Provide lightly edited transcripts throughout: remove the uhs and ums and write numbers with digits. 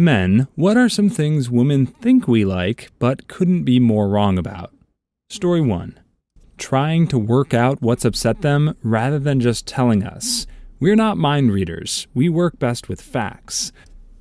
Men, what are some things women think we like but couldn't be more wrong about? Story 1. Trying to work out what's upset them rather than just telling us. We're not mind readers. We work best with facts.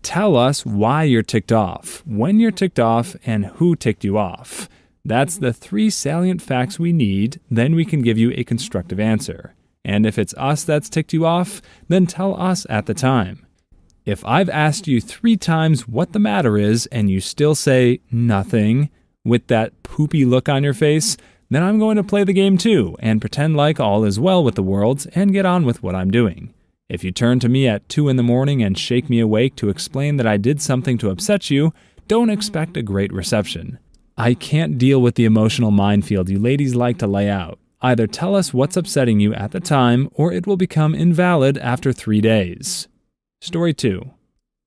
Tell us why you're ticked off, when you're ticked off, and who ticked you off. That's the 3 salient facts we need, then we can give you a constructive answer. And if it's us that's ticked you off, then tell us at the time. If I've asked you 3 times what the matter is and you still say nothing with that poopy look on your face, then I'm going to play the game too and pretend like all is well with the world and get on with what I'm doing. If you turn to me at 2 a.m. and shake me awake to explain that I did something to upset you, don't expect a great reception. I can't deal with the emotional minefield you ladies like to lay out. Either tell us what's upsetting you at the time or it will become invalid after 3 days. Story 2.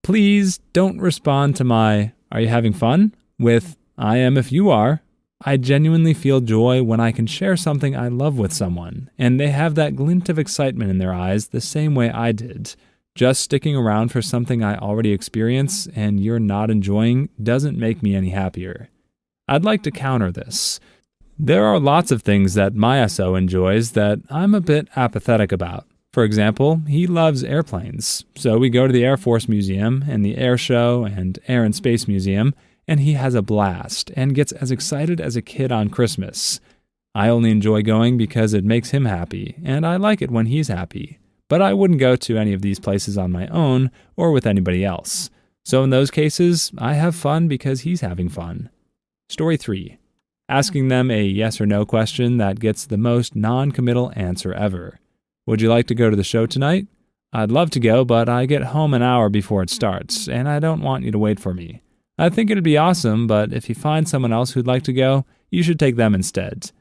Please don't respond to my "Are you having fun?" with "I am if you are." I genuinely feel joy when I can share something I love with someone, and they have that glint of excitement in their eyes the same way I did. Just sticking around for something I already experience and you're not enjoying doesn't make me any happier. I'd like to counter this. There are lots of things that my SO enjoys that I'm a bit apathetic about. For example, he loves airplanes, so we go to the Air Force Museum and the Air Show and Air and Space Museum, and he has a blast and gets as excited as a kid on Christmas. I only enjoy going because it makes him happy, and I like it when he's happy, but I wouldn't go to any of these places on my own or with anybody else. So in those cases, I have fun because he's having fun. Story 3. Asking them a yes or no question that gets the most non-committal answer ever. Would you like to go to the show tonight? I'd love to go, but I get home an hour before it starts, and I don't want you to wait for me. I think it'd be awesome, but if you find someone else who'd like to go, you should take them instead.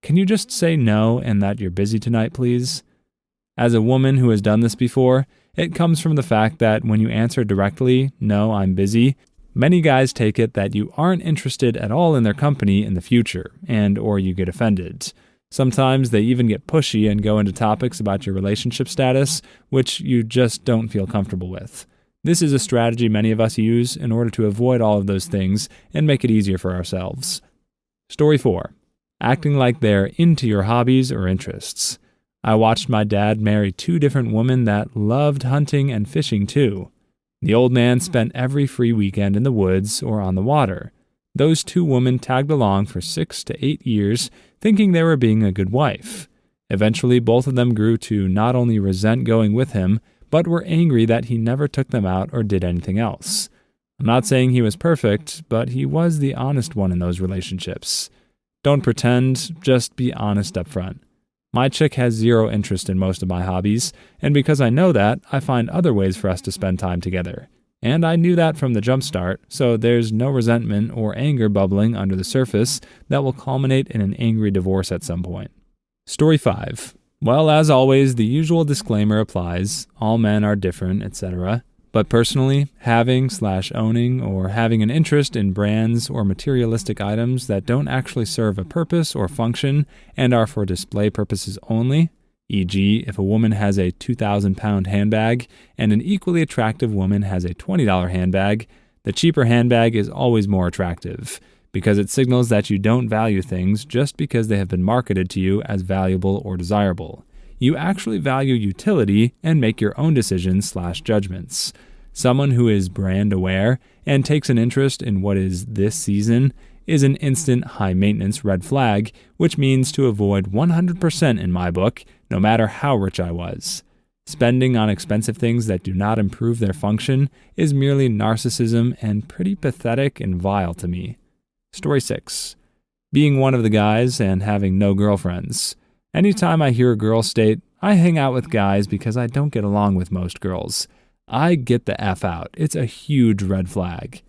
Can you just say no and that you're busy tonight, please? As a woman who has done this before, it comes from the fact that when you answer directly, "No, I'm busy," many guys take it that you aren't interested at all in their company in the future, or you get offended. Sometimes they even get pushy and go into topics about your relationship status, which you just don't feel comfortable with. This is a strategy many of us use in order to avoid all of those things and make it easier for ourselves. Story 4. Acting like they're into your hobbies or interests. I watched my dad marry 2 different women that loved hunting and fishing too. The old man spent every free weekend in the woods or on the water. Those 2 women tagged along for 6 to 8 years, thinking they were being a good wife. Eventually, both of them grew to not only resent going with him, but were angry that he never took them out or did anything else. I'm not saying he was perfect, but he was the honest one in those relationships. Don't pretend, just be honest up front. My chick has 0 interest in most of my hobbies, and because I know that, I find other ways for us to spend time together. And I knew that from the jump start, so there's no resentment or anger bubbling under the surface that will culminate in an angry divorce at some point. Story 5. Well, as always, the usual disclaimer applies. All men are different, etc. But personally, having/owning or having an interest in brands or materialistic items that don't actually serve a purpose or function and are for display purposes only, e.g., if a woman has a 2,000-pound handbag and an equally attractive woman has a $20 handbag, the cheaper handbag is always more attractive, because it signals that you don't value things just because they have been marketed to you as valuable or desirable. You actually value utility and make your own decisions/judgments. Someone who is brand aware and takes an interest in what is this season is an instant high-maintenance red flag, which means to avoid 100% in my book, no matter how rich I was. Spending on expensive things that do not improve their function is merely narcissism and pretty pathetic and vile to me. Story 6. Being one of the guys and having no girlfriends. Anytime I hear a girl state, "I hang out with guys because I don't get along with most girls," I get the F out. It's a huge red flag.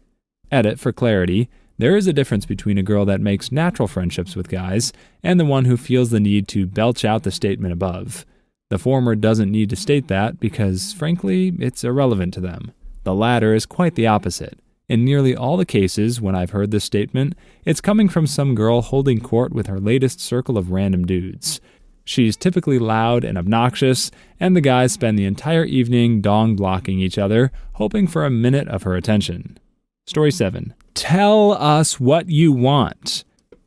Edit for clarity. There is a difference between a girl that makes natural friendships with guys and the one who feels the need to belch out the statement above. The former doesn't need to state that because, frankly, it's irrelevant to them. The latter is quite the opposite. In nearly all the cases when I've heard this statement, it's coming from some girl holding court with her latest circle of random dudes. She's typically loud and obnoxious, and the guys spend the entire evening dong-blocking each other, hoping for a minute of her attention. Story 7. Tell us what you want.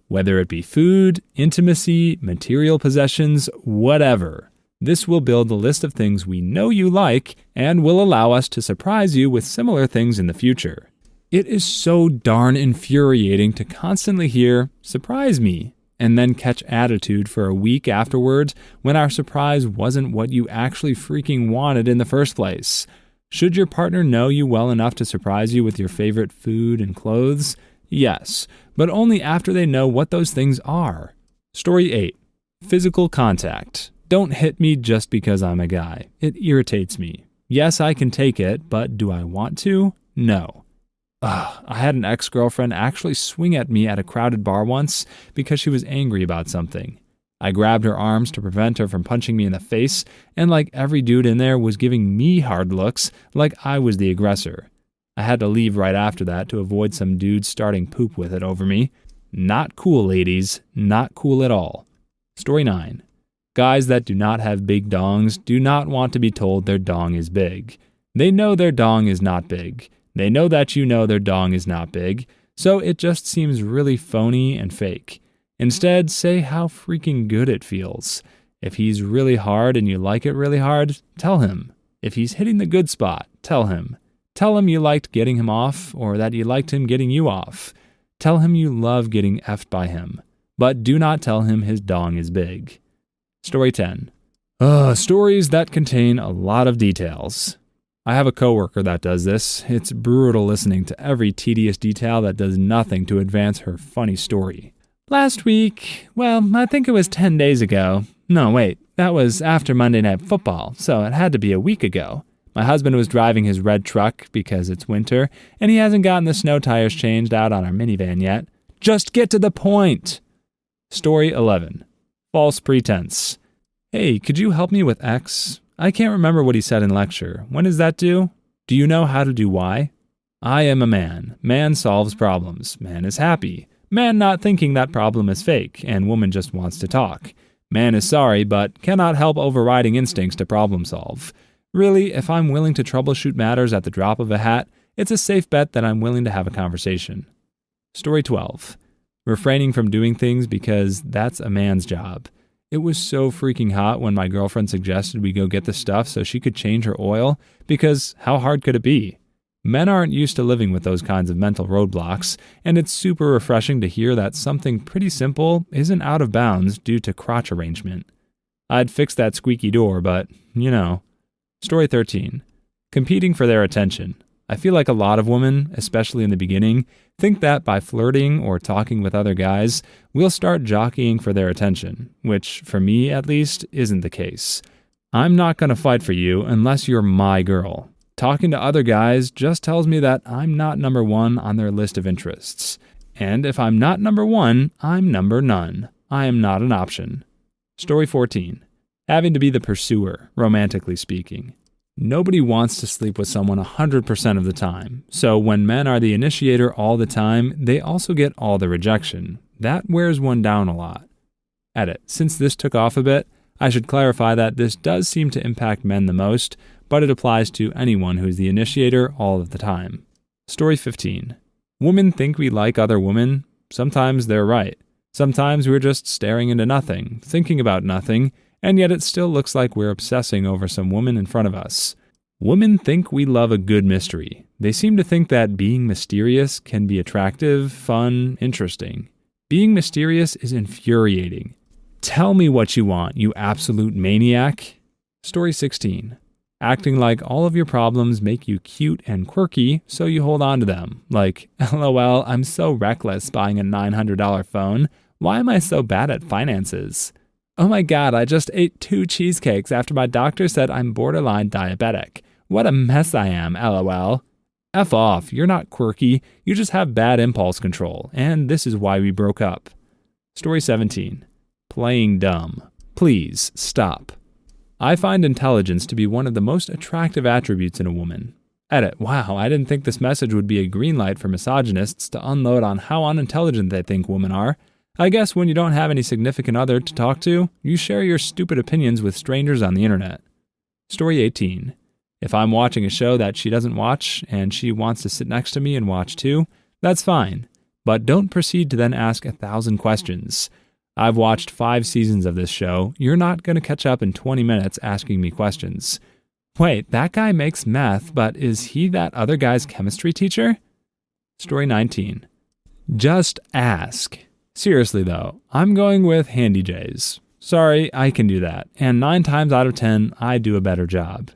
Whether it be food, intimacy, material possessions, whatever. This will build a list of things we know you like and will allow us to surprise you with similar things in the future. It is so darn infuriating to constantly hear, "Surprise me," and then catch attitude for a week afterwards when our surprise wasn't what you actually freaking wanted in the first place. Should your partner know you well enough to surprise you with your favorite food and clothes? Yes, but only after they know what those things are. Story 8. Physical contact. Don't hit me just because I'm a guy. It irritates me. Yes, I can take it, but do I want to? No. I had an ex-girlfriend actually swing at me at a crowded bar once because she was angry about something. I grabbed her arms to prevent her from punching me in the face, and like every dude in there was giving me hard looks like I was the aggressor. I had to leave right after that to avoid some dude starting poop with it over me. Not cool, ladies. Not cool at all. Story 9. Guys that do not have big dongs do not want to be told their dong is big. They know their dong is not big. They know that you know their dong is not big, so it just seems really phony and fake. Instead, say how freaking good it feels. If he's really hard and you like it really hard, tell him. If he's hitting the good spot, tell him. Tell him you liked getting him off or that you liked him getting you off. Tell him you love getting effed by him. But do not tell him his dong is big. Story 10. Stories that contain a lot of details. I have a coworker that does this. It's brutal listening to every tedious detail that does nothing to advance her funny story. Last week, I think it was 10 days ago. No, wait, that was after Monday Night Football, so it had to be a week ago. My husband was driving his red truck because it's winter, and he hasn't gotten the snow tires changed out on our minivan yet. Just get to the point! Story 11. False pretense. Hey, could you help me with X? I can't remember what he said in lecture. When is that due? Do you know how to do Y? I am a man. Man solves problems. Man is happy. Man not thinking that problem is fake, and woman just wants to talk. Man is sorry, but cannot help overriding instincts to problem solve. Really, if I'm willing to troubleshoot matters at the drop of a hat, it's a safe bet that I'm willing to have a conversation. Story 12. Refraining from doing things because that's a man's job. It was so freaking hot when my girlfriend suggested we go get the stuff so she could change her oil, because how hard could it be? Men aren't used to living with those kinds of mental roadblocks, and it's super refreshing to hear that something pretty simple isn't out of bounds due to crotch arrangement. I'd fix that squeaky door, but, Story 13. Competing for their attention. I feel like a lot of women, especially in the beginning, think that by flirting or talking with other guys, we'll start jockeying for their attention, which, for me at least, isn't the case. I'm not going to fight for you unless you're my girl. Talking to other guys just tells me that I'm not number one on their list of interests. And if I'm not number one, I'm number none. I am not an option. Story 14. Having to be the pursuer, romantically speaking. Nobody wants to sleep with someone 100% of the time, so when men are the initiator all the time, they also get all the rejection. That wears one down a lot. Edit. Since this took off a bit, I should clarify that this does seem to impact men the most, but it applies to anyone who's the initiator all of the time. Story 15. Women think we like other women. Sometimes they're right. Sometimes we're just staring into nothing, thinking about nothing, and yet it still looks like we're obsessing over some woman in front of us. Women think we love a good mystery. They seem to think that being mysterious can be attractive, fun, interesting. Being mysterious is infuriating. Tell me what you want, you absolute maniac. Story 16. Acting like all of your problems make you cute and quirky, so you hold on to them. Like, LOL, I'm so reckless buying a $900 phone. Why am I so bad at finances? Oh my god, I just ate 2 cheesecakes after my doctor said I'm borderline diabetic. What a mess I am, LOL. F off, you're not quirky, you just have bad impulse control, and this is why we broke up. Story 17. Playing dumb. Please, stop. I find intelligence to be one of the most attractive attributes in a woman. Edit. Wow, I didn't think this message would be a green light for misogynists to unload on how unintelligent they think women are. I guess when you don't have any significant other to talk to, you share your stupid opinions with strangers on the internet. Story 18. If I'm watching a show that she doesn't watch and she wants to sit next to me and watch too, that's fine. But don't proceed to then ask 1,000 questions. I've watched 5 seasons of this show. You're not going to catch up in 20 minutes asking me questions. Wait, that guy makes meth, but is he that other guy's chemistry teacher? Story 19. Just ask. Seriously though, I'm going with Handy J's. Sorry, I can do that, and 9 times out of 10, I do a better job.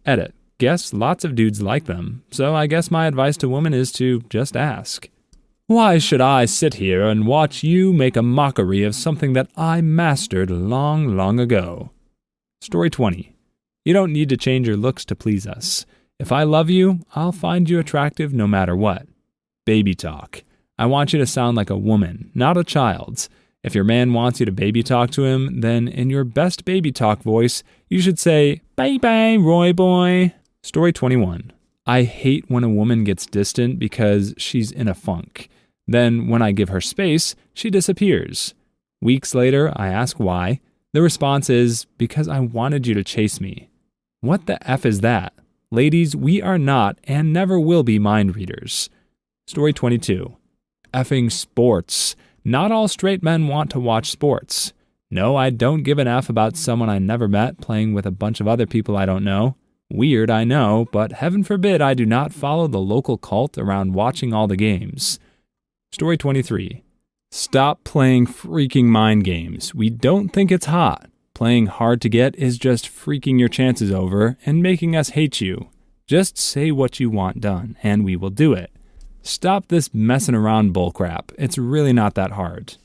Edit. Guess lots of dudes like them, so I guess my advice to women is to just ask. Why should I sit here and watch you make a mockery of something that I mastered long, long ago? Story 20. You don't need to change your looks to please us. If I love you, I'll find you attractive no matter what. Baby talk. I want you to sound like a woman, not a child. If your man wants you to baby talk to him, then in your best baby talk voice, you should say, "Bye-bye, Roy boy." Story 21. I hate when a woman gets distant because she's in a funk. Then, when I give her space, she disappears. Weeks later, I ask why. The response is, because I wanted you to chase me. What the F is that? Ladies, we are not and never will be mind readers. Story 22. Effing sports. Not all straight men want to watch sports. No, I don't give an F about someone I never met playing with a bunch of other people I don't know. Weird, I know, but heaven forbid I do not follow the local cult around watching all the games. Story 23. Stop playing freaking mind games. We don't think it's hot. Playing hard to get is just freaking your chances over and making us hate you. Just say what you want done, and we will do it. Stop this messing around bullcrap. It's really not that hard.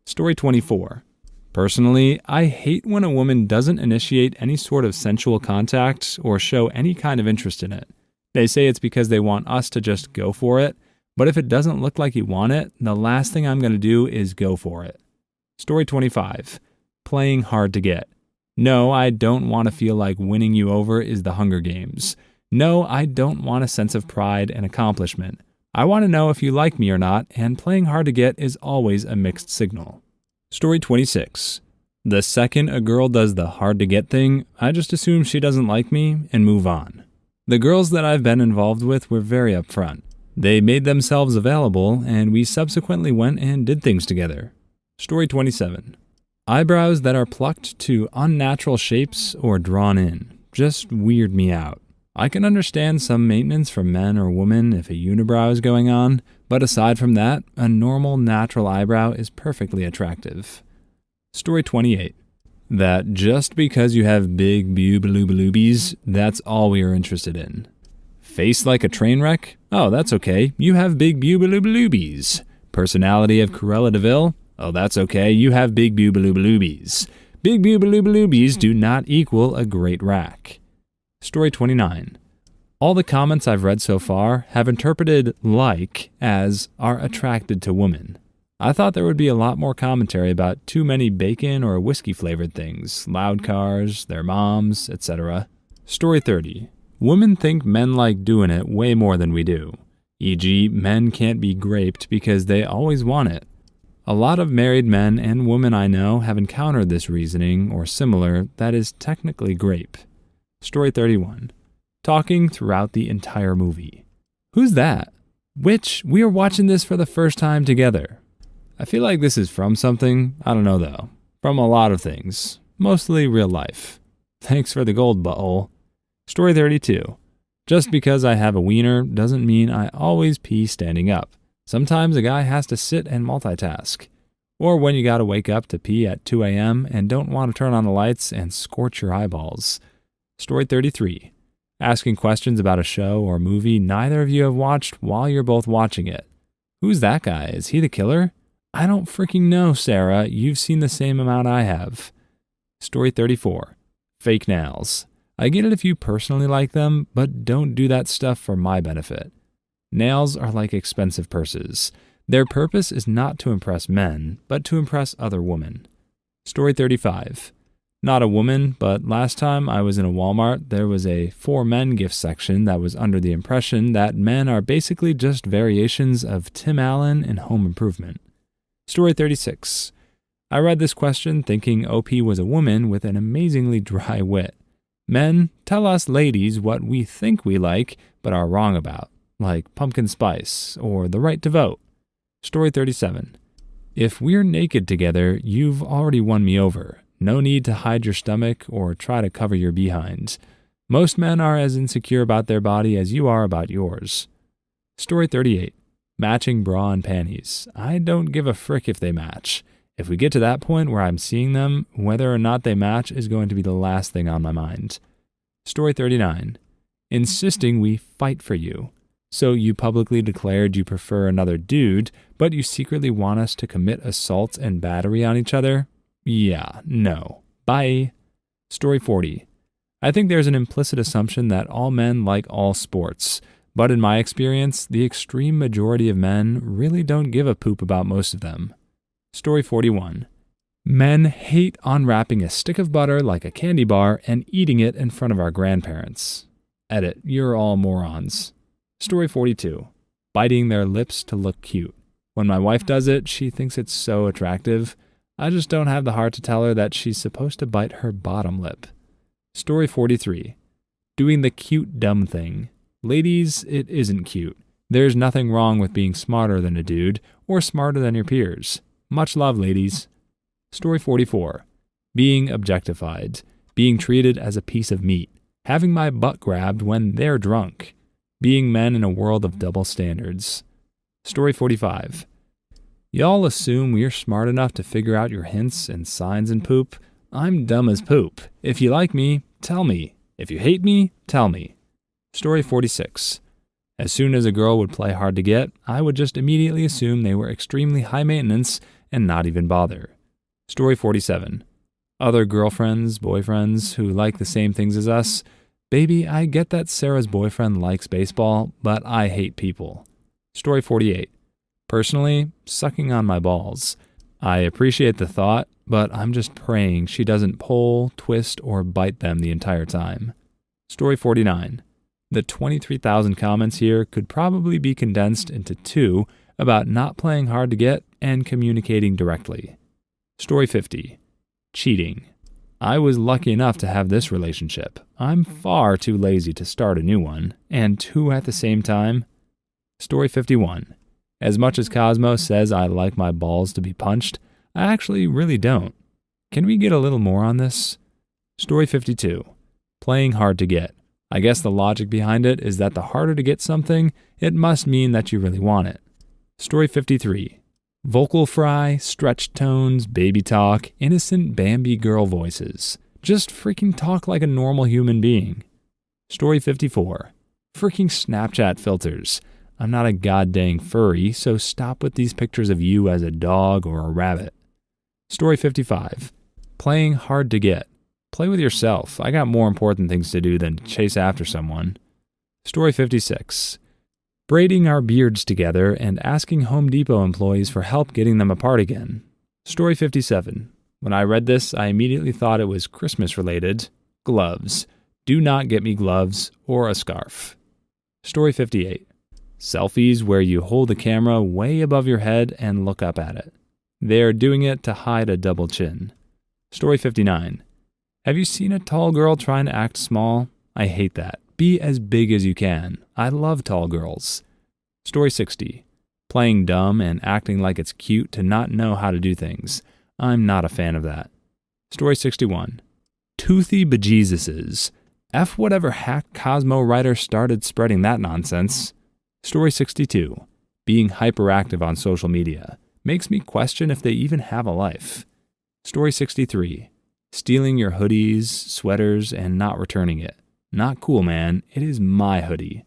Story 24. Personally, I hate when a woman doesn't initiate any sort of sensual contact or show any kind of interest in it. They say it's because they want us to just go for it, but if it doesn't look like you want it, the last thing I'm going to do is go for it. Story 25. Playing hard to get. No, I don't want to feel like winning you over is the Hunger Games. No, I don't want a sense of pride and accomplishment. I want to know if you like me or not, and playing hard to get is always a mixed signal. Story 26. The second a girl does the hard to get thing, I just assume she doesn't like me and move on. The girls that I've been involved with were very upfront. They made themselves available, and we subsequently went and did things together. Story 27. Eyebrows that are plucked to unnatural shapes or drawn in just weird me out. I can understand some maintenance from men or women if a unibrow is going on, but aside from that, a normal natural eyebrow is perfectly attractive. Story 28. That just because you have big boobaloobaloobies, that's all we are interested in. Face like a train wreck? Oh, that's okay. You have big boobaloobaloobies. Personality of Cruella de Vil? Oh, that's okay. You have big boobaloobaloobies. Big boobaloobaloobies do not equal a great rack. Story 29. All the comments I've read so far have interpreted like as are attracted to women. I thought there would be a lot more commentary about too many bacon or whiskey-flavored things, loud cars, their moms, etc. Story 30. Women think men like doing it way more than we do. E.g., men can't be graped because they always want it. A lot of married men and women I know have encountered this reasoning or similar that is technically grape. Story 31. Talking throughout the entire movie. Who's that? Which, we are watching this for the first time together. I feel like this is from something, I don't know though. From a lot of things. Mostly real life. Thanks for the gold, butthole. Story 32. Just because I have a wiener doesn't mean I always pee standing up. Sometimes a guy has to sit and multitask. Or when you gotta wake up to pee at 2 a.m. and don't want to turn on the lights and scorch your eyeballs. Story 33. Asking questions about a show or movie neither of you have watched while you're both watching it. Who's that guy? Is he the killer? I don't freaking know, Sarah. You've seen the same amount I have. Story 34. Fake nails. I get it if you personally like them, but don't do that stuff for my benefit. Nails are like expensive purses. Their purpose is not to impress men, but to impress other women. Story 35. Not a woman, but last time I was in a Walmart, there was a for men gift section that was under the impression that men are basically just variations of Tim Allen in Home Improvement. Story 36. I read this question thinking OP was a woman with an amazingly dry wit. Men, tell us ladies what we think we like but are wrong about, like pumpkin spice or the right to vote. Story 37. If we're naked together, you've already won me over. No need to hide your stomach or try to cover your behinds. Most men are as insecure about their body as you are about yours. Story 38. Matching bra and panties. I don't give a frick if they match. If we get to that point where I'm seeing them, whether or not they match is going to be the last thing on my mind. Story 39. Insisting we fight for you. So you publicly declared you prefer another dude, but you secretly want us to commit assault and battery on each other? Yeah, no. Bye. Story 40. I think there's an implicit assumption that all men like all sports, but in my experience, the extreme majority of men really don't give a poop about most of them. Story 41. Men hate unwrapping a stick of butter like a candy bar and eating it in front of our grandparents. Edit, you're all morons. Story 42. Biting their lips to look cute. When my wife does it, she thinks it's so attractive. I just don't have the heart to tell her that she's supposed to bite her bottom lip. Story 43. Doing the cute dumb thing. Ladies, it isn't cute. There's nothing wrong with being smarter than a dude or smarter than your peers. Much love, ladies. Story 44. Being objectified. Being treated as a piece of meat. Having my butt grabbed when they're drunk. Being men in a world of double standards. Story 45. Y'all assume we're smart enough to figure out your hints and signs in poop. I'm dumb as poop. If you like me, tell me. If you hate me, tell me. Story 46. As soon as a girl would play hard to get, I would just immediately assume they were extremely high maintenance and not even bother. Story 47. Other girlfriends, boyfriends who like the same things as us. Baby, I get that Sarah's boyfriend likes baseball, but I hate people. Story 48. Personally, sucking on my balls. I appreciate the thought, but I'm just praying she doesn't pull, twist, or bite them the entire time. Story 49. The 23,000 comments here could probably be condensed into 2 about not playing hard to get and communicating directly. Story 50. Cheating. I was lucky enough to have this relationship. I'm far too lazy to start a new one, and 2 at the same time. Story 51. As much as Cosmo says I like my balls to be punched, I actually really don't. Can we get a little more on this? Story 52. Playing hard to get. I guess the logic behind it is that the harder to get something, it must mean that you really want it. Story 53. Vocal fry, stretched tones, baby talk, innocent Bambi girl voices. Just freaking talk like a normal human being. Story 54. Freaking Snapchat filters. I'm not a goddamn furry, so stop with these pictures of you as a dog or a rabbit. Story 55. Playing hard to get. Play with yourself. I got more important things to do than to chase after someone. Story 56. Braiding our beards together and asking Home Depot employees for help getting them apart again. Story 57. When I read this, I immediately thought it was Christmas related. Gloves. Do not get me gloves or a scarf. Story 58. Selfies where you hold the camera way above your head and look up at it. They're doing it to hide a double chin. Story 59. Have you seen a tall girl trying to act small? I hate that. Be as big as you can. I love tall girls. Story 60. Playing dumb and acting like it's cute to not know how to do things. I'm not a fan of that. Story 61. Toothy bejesuses. F whatever hack Cosmo writer started spreading that nonsense. Story 62. Being hyperactive on social media. Makes me question if they even have a life. Story 63. Stealing your hoodies, sweaters, and not returning it. Not cool, man. It is my hoodie.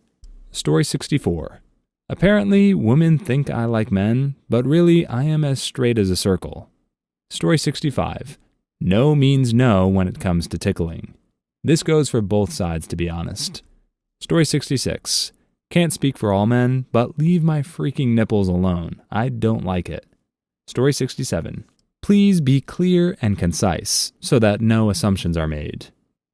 Story 64. Apparently, women think I like men, but really I am as straight as a circle. Story 65. No means no when it comes to tickling. This goes for both sides, to be honest. Story 66. Can't speak for all men, but leave my freaking nipples alone. I don't like it. Story 67. Please be clear and concise so that no assumptions are made.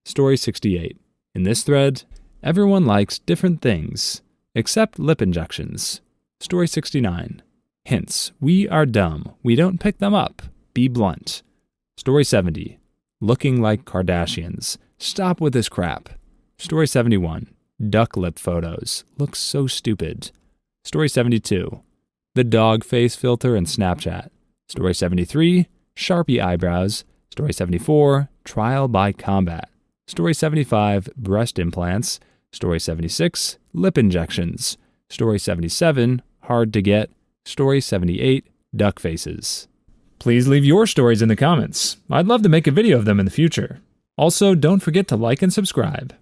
Story 68. In this thread, everyone likes different things, except lip injections. Story 69. Hints. We are dumb. We don't pick them up. Be blunt. Story 70. Looking like Kardashians. Stop with this crap. Story 71. Duck lip photos. Looks so stupid. Story 72. The dog face filter in Snapchat. Story 73. Sharpie eyebrows. Story 74. Trial by combat. Story 75. Breast implants. Story 76. Lip injections. Story 77. Hard to get. Story 78. Duck faces. Please leave your stories in the comments. I'd love to make a video of them in the future. Also, don't forget to like and subscribe.